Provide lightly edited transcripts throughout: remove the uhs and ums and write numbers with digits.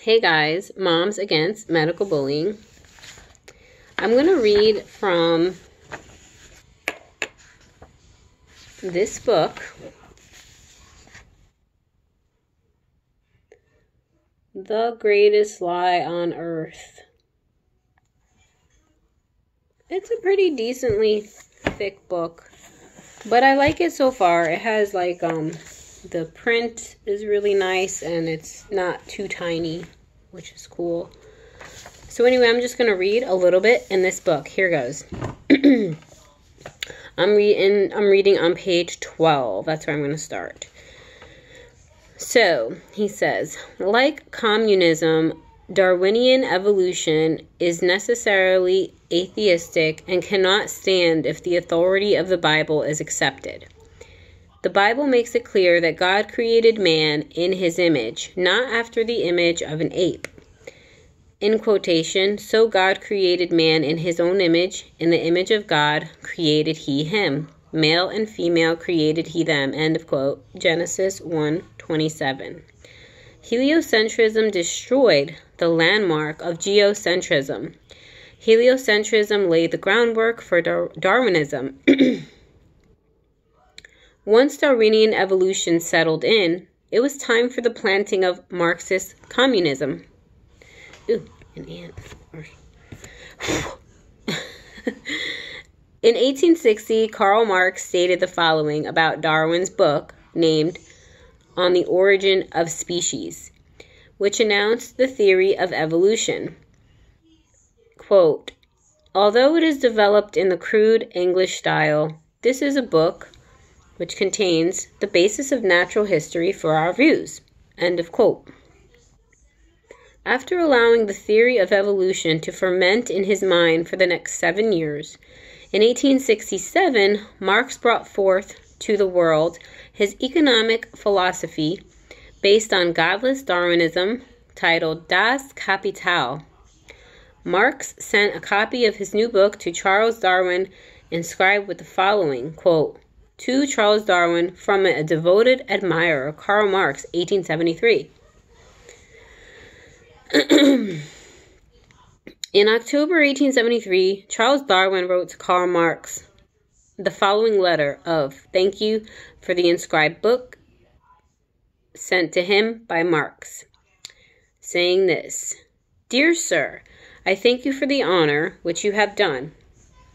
Hey guys, Moms Against Medical Bullying. I'm going to read from this book, The Greatest Lie on Earth. It's a pretty decently thick book, but I like it so far. It has the print is really nice and it's not too tiny, which is cool. So anyway, I'm just going to read a little bit in this book. Here goes. I'm reading on page 12. That's where I'm going to start. So, he says, like communism, Darwinian evolution is necessarily atheistic and cannot stand if the authority of the Bible is accepted. The Bible makes it clear that God created man in his image, not after the image of an ape. In quotation, so God created man in his own image, in the image of God created he him. Male and female created he them. End of quote. Genesis 1:27. Heliocentrism destroyed the landmark of geocentrism. Heliocentrism laid the groundwork for Darwinism. Once Darwinian evolution settled in, it was time for the planting of Marxist communism. Ooh, an ant. In 1860, Karl Marx stated the following about Darwin's book named On the Origin of Species, which announced the theory of evolution. Quote, although it is developed in the crude English style, this is a book which contains the basis of natural history for our views. End of quote. After allowing the theory of evolution to ferment in his mind for the next 7 years, in 1867, Marx brought forth to the world his economic philosophy based on godless Darwinism titled Das Kapital. Marx sent a copy of his new book to Charles Darwin, inscribed with the following, quote, to Charles Darwin from a devoted admirer, Karl Marx, 1873. In October 1873, Charles Darwin wrote to Karl Marx the following letter of thank you for the inscribed book sent to him by Marx, saying this, Dear Sir, I thank you for the honor which you have done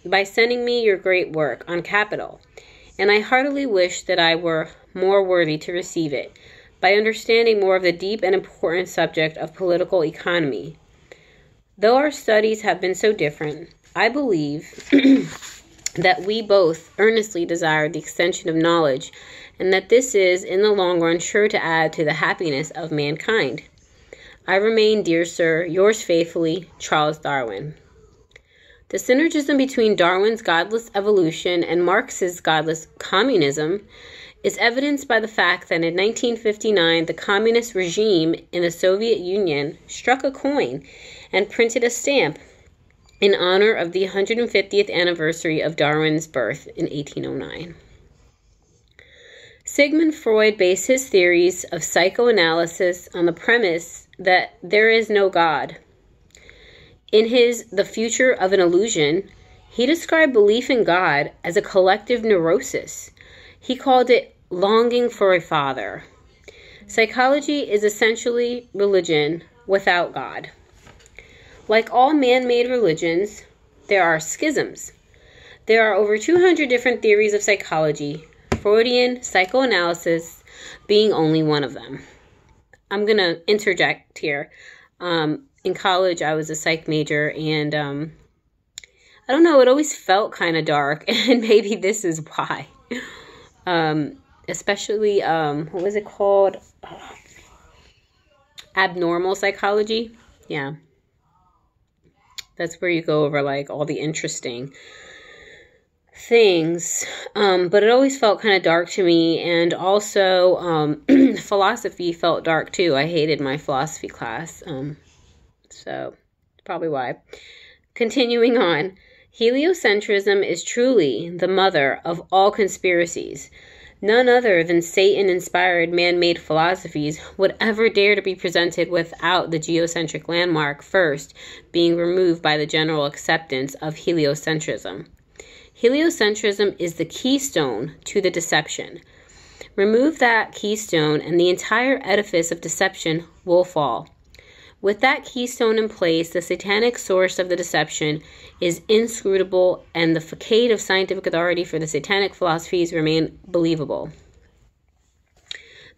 by sending me your great work on capital, and I heartily wish that I were more worthy to receive it by understanding more of the deep and important subject of political economy. Though our studies have been so different, I believe that we both earnestly desire the extension of knowledge, and that this is, in the long run, sure to add to the happiness of mankind. I remain, dear sir, yours faithfully, Charles Darwin. The synergism between Darwin's godless evolution and Marx's godless communism is evidenced by the fact that in 1959, the communist regime in the Soviet Union struck a coin and printed a stamp in honor of the 150th anniversary of Darwin's birth in 1809. Sigmund Freud based his theories of psychoanalysis on the premise that there is no God. In his The Future of an Illusion, he described belief in God as a collective neurosis. He called it longing for a father. Psychology is essentially religion without God. Like all man-made religions, there are schisms. There are over 200 different theories of psychology, Freudian psychoanalysis being only one of them. I'm going to interject here. In college, I was a psych major, and I don't know, it always felt kind of dark, and maybe this is why. Especially, what was it called? Abnormal psychology. Yeah. That's where you go over, like, all the interesting things. But it always felt kind of dark to me, and also, philosophy felt dark, too. I hated my philosophy class, so probably why. Continuing on, heliocentrism is truly the mother of all conspiracies. None other than Satan-inspired man-made philosophies would ever dare to be presented without the geocentric landmark first being removed by the general acceptance of heliocentrism. Heliocentrism is the keystone to the deception. Remove that keystone and the entire edifice of deception will fall. With that keystone in place, the satanic source of the deception is inscrutable, and the facade of scientific authority for the satanic philosophies remain believable.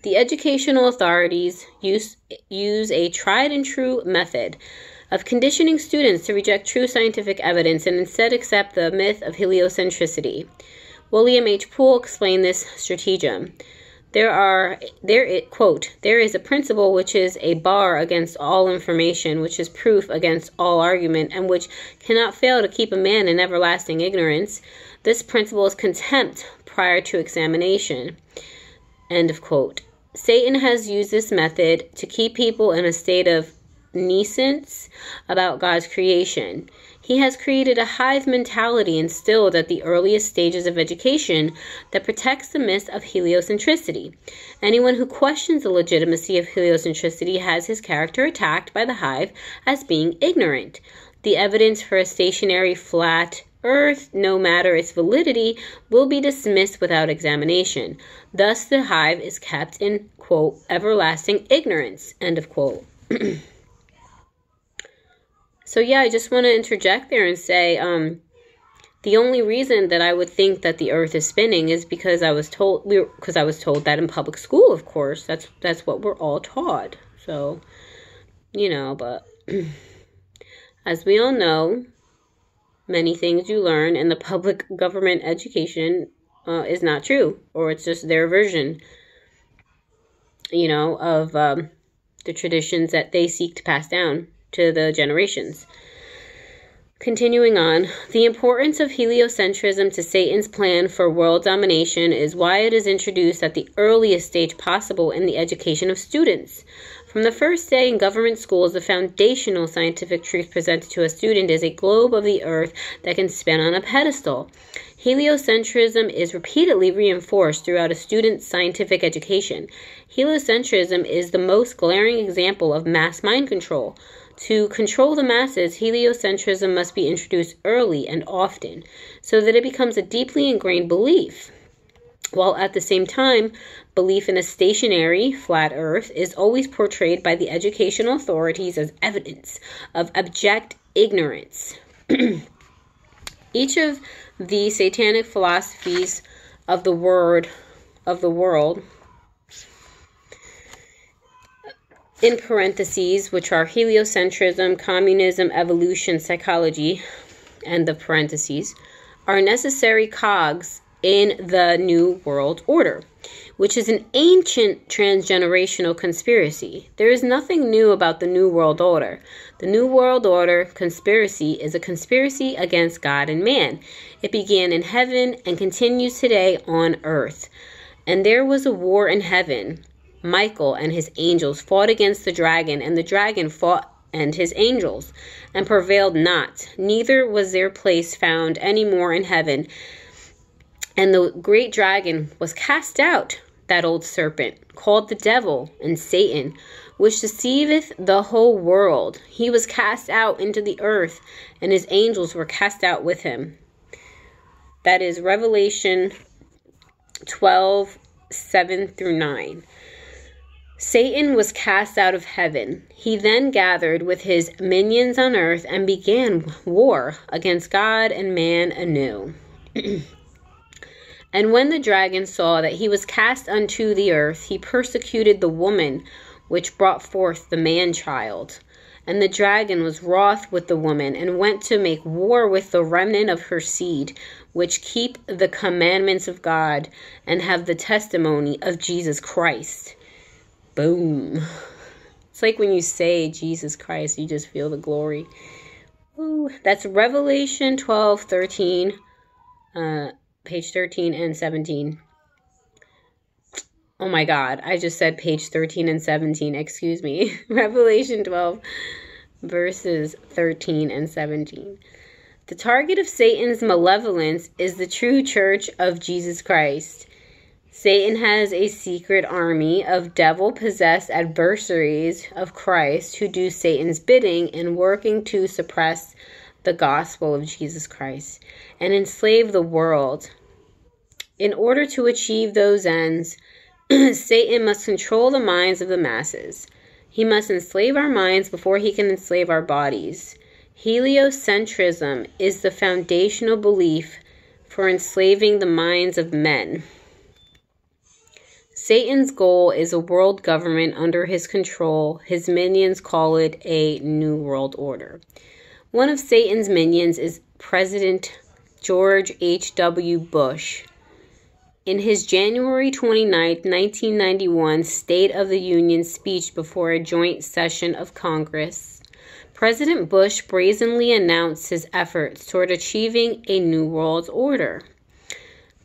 The educational authorities use a tried and true method of conditioning students to reject true scientific evidence and instead accept the myth of heliocentricity. William H. Poole explained this stratagem. There is a principle which is a bar against all information, which is proof against all argument, and which cannot fail to keep a man in everlasting ignorance. This principle is contempt prior to examination. End of quote. Satan has used this method to keep people in a state of nescience about God's creation. He has created a hive mentality instilled at the earliest stages of education that protects the myth of heliocentricity. Anyone who questions the legitimacy of heliocentricity has his character attacked by the hive as being ignorant. The evidence for a stationary flat Earth, no matter its validity, will be dismissed without examination. Thus, the hive is kept in, quote, everlasting ignorance, end of quote. So yeah, I just want to interject there and say, the only reason that I would think that the Earth is spinning is because I was told that in public school. Of course, that's what we're all taught. So, but as we all know, many things you learn in the public government education is not true, or it's just their version, of the traditions that they seek to pass down to the generations. Continuing on, the importance of heliocentrism to Satan's plan for world domination is why it is introduced at the earliest stage possible in the education of students. From the first day in government schools, the foundational scientific truth presented to a student is a globe of the earth that can spin on a pedestal. Heliocentrism is repeatedly reinforced throughout a student's scientific education. Heliocentrism is the most glaring example of mass mind control. To control the masses, heliocentrism must be introduced early and often, so that it becomes a deeply ingrained belief. While at the same time, belief in a stationary, flat Earth is always portrayed by the educational authorities as evidence of abject ignorance. Each of the satanic philosophies of the world, in parentheses, which are heliocentrism, communism, evolution, psychology, and the parentheses, are necessary cogs in the New World Order, which is an ancient transgenerational conspiracy. There is nothing new about the New World Order. The New World Order conspiracy is a conspiracy against God and man. It began in heaven and continues today on earth. And there was a war in heaven. Michael and his angels fought against the dragon, and the dragon fought and his angels, and prevailed not. Neither was their place found any more in heaven. And the great dragon was cast out, that old serpent, called the devil and Satan, which deceiveth the whole world. He was cast out into the earth, and his angels were cast out with him. That is Revelation 12, 7 through 9. Satan was cast out of heaven. He then gathered with his minions on earth and began war against God and man anew. And when the dragon saw that he was cast unto the earth, he persecuted the woman which brought forth the man-child. And the dragon was wroth with the woman, and went to make war with the remnant of her seed, which keep the commandments of God, and have the testimony of Jesus Christ. Boom. It's like when you say Jesus Christ, you just feel the glory. Ooh. That's Revelation 12, 13, page 13 and 17. Oh my God, I just said page 13 and 17, excuse me. Revelation 12, verses 13 and 17. The target of Satan's malevolence is the true church of Jesus Christ. Satan has a secret army of devil-possessed adversaries of Christ who do Satan's bidding and working to suppress the gospel of Jesus Christ and enslave the world. In order to achieve those ends, Satan must control the minds of the masses. He must enslave our minds before he can enslave our bodies. Heliocentrism is the foundational belief for enslaving the minds of men. Satan's goal is a world government under his control. His minions call it a new world order. One of Satan's minions is President George H.W. Bush. In his January 29, 1991 State of the Union speech before a joint session of Congress, President Bush brazenly announced his efforts toward achieving a new world order.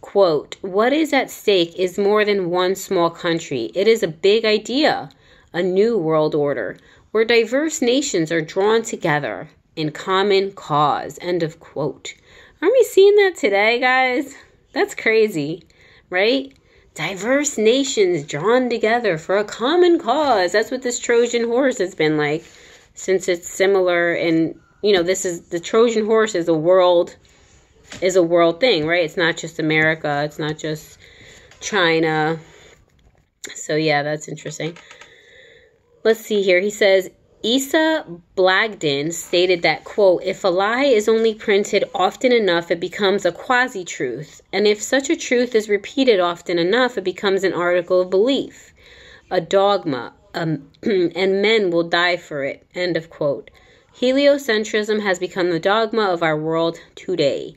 Quote, "What is at stake is more than one small country. It is a big idea, a new world order, where diverse nations are drawn together in common cause." End of quote. Aren't we seeing that today, guys? That's crazy, right? Diverse nations drawn together for a common cause. That's what this Trojan horse has been like since it's similar. And, this is the Trojan horse is a world thing, right? It's not just America. It's not just China. So, yeah, that's interesting. Let's see here. He says, Asa Blagden stated that, quote, "If a lie is only printed often enough, it becomes a quasi-truth. And if such a truth is repeated often enough, it becomes an article of belief, a dogma, and men will die for it." End of quote. Heliocentrism has become the dogma of our world today.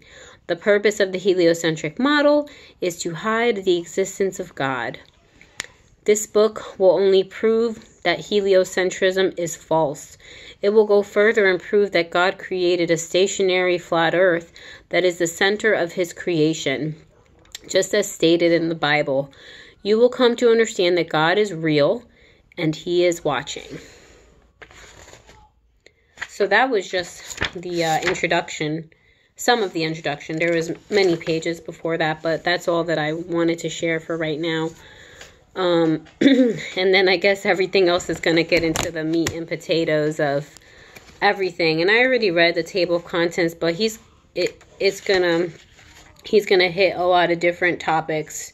The purpose of the heliocentric model is to hide the existence of God. This book will only prove that heliocentrism is false. It will go further and prove that God created a stationary flat earth that is the center of his creation, just as stated in the Bible. You will come to understand that God is real and he is watching. So that was just the introduction, some of the introduction. There was many pages before that, but that's all that I wanted to share for right now. And then I guess everything else is going to get into the meat and potatoes of everything. And I already read the table of contents, but he's gonna hit a lot of different topics.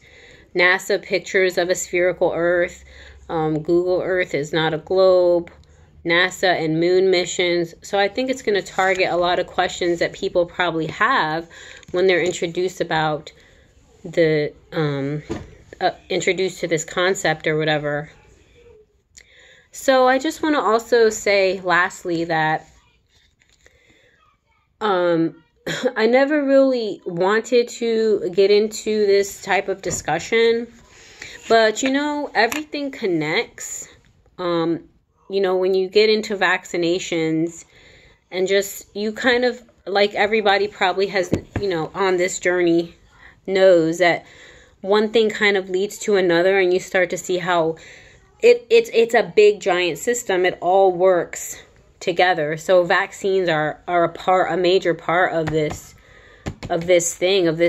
NASA pictures of a spherical Earth. Google Earth is not a globe. NASA and moon missions. So I think it's going to target a lot of questions that people probably have when they're introduced about the introduced to this concept or whatever. So I just want to also say lastly that I never really wanted to get into this type of discussion, but everything connects. When you get into vaccinations and just you kind of, like everybody probably has, on this journey knows that one thing kind of leads to another, and you start to see how it's a big giant system. It all works together. So vaccines are a major part of this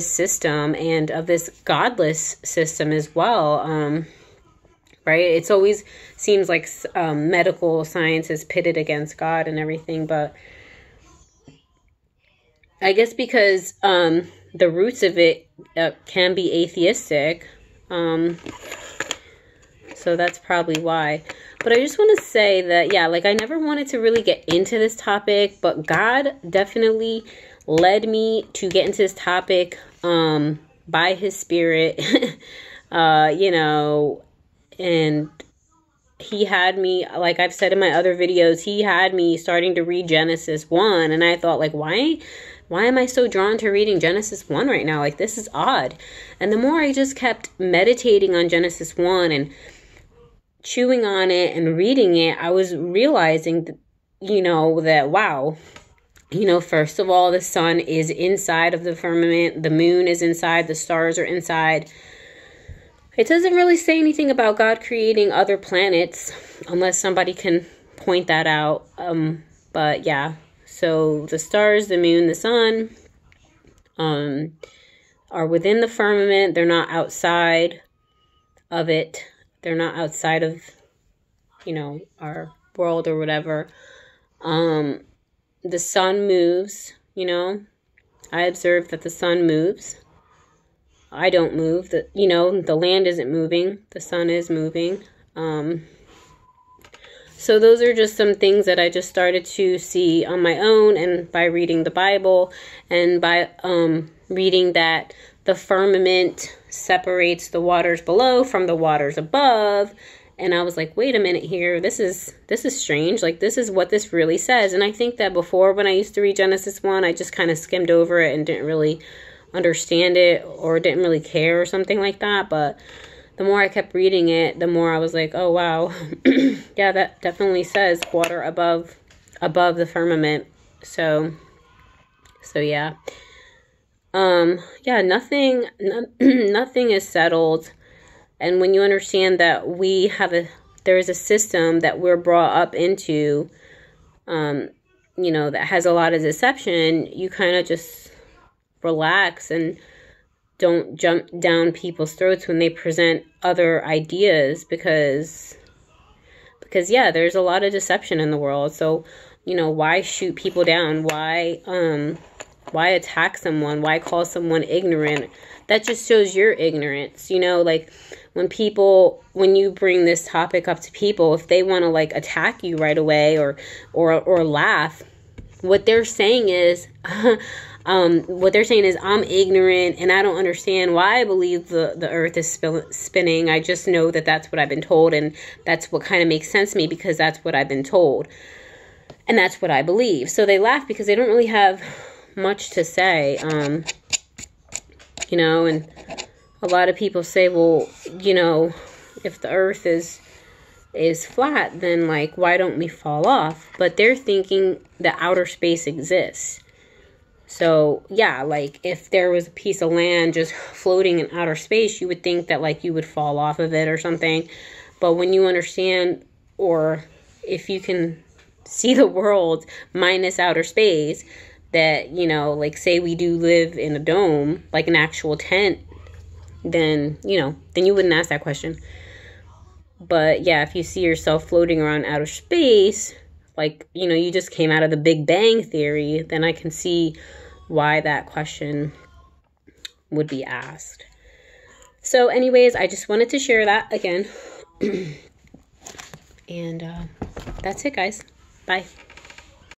system and of this godless system as well. Right? It's always seems like medical science is pitted against God and everything, but I guess because the roots of it can be atheistic, so that's probably why. But I just want to say that, I never wanted to really get into this topic, but God definitely led me to get into this topic by his Spirit, and he had me, like I've said in my other videos, he had me starting to read Genesis 1, and I thought, why am I so drawn to reading Genesis 1 right now? This is odd. And the more I just kept meditating on Genesis 1 and chewing on it and reading it, I was realizing that, that, wow, first of all, the sun is inside of the firmament, the moon is inside, the stars are inside. It doesn't really say anything about God creating other planets, unless somebody can point that out. But yeah, so the stars, the moon, the sun are within the firmament. They're not outside. of it. They're not outside of, you know, our world or whatever. The sun moves, you know. I observe that the sun moves. I don't move. You know, the land isn't moving. The sun is moving. So those are just some things that I just started to see on my own, and by reading the Bible, and by reading that the firmament separates the waters below from the waters above. And I was like, wait a minute here, this is strange. Like, this is what this really says. And I think that before, when I used to read Genesis 1, I just kind of skimmed over it and didn't really understand it, or didn't really care, or something like that. But the more I kept reading it, the more I was like, oh wow, yeah, that definitely says water above the firmament. So yeah. Yeah, nothing is settled. And when you understand that there is a system that we're brought up into, you know, that has a lot of deception, you kind of just relax and don't jump down people's throats when they present other ideas, because yeah, there's a lot of deception in the world. So, you know, why shoot people down? Why attack someone? Why call someone ignorant? That just shows your ignorance. You know, like when you bring this topic up to people, if they want to like attack you right away or laugh, what they're saying is, I'm ignorant and I don't understand why I believe the earth is spinning. I just know that that's what I've been told, and that's what kind of makes sense to me because that's what I've been told. And that's what I believe. So they laugh because they don't really have much to say. You know, and a lot of people say, well, you know, if the earth is flat, then like, why don't we fall off? But they're thinking that outer space exists. So, yeah, like, if there was a piece of land just floating in outer space, you would think that, like, you would fall off of it or something. But when you understand, or if you can see the world minus outer space, that, you know, like, say we do live in a dome, like an actual tent, then, you know, then you wouldn't ask that question. But, yeah, if you see yourself floating around outer space, like, you know, you just came out of the Big Bang Theory, then I can see why that question would be asked. So anyways, I just wanted to share that again. And that's it, guys. Bye.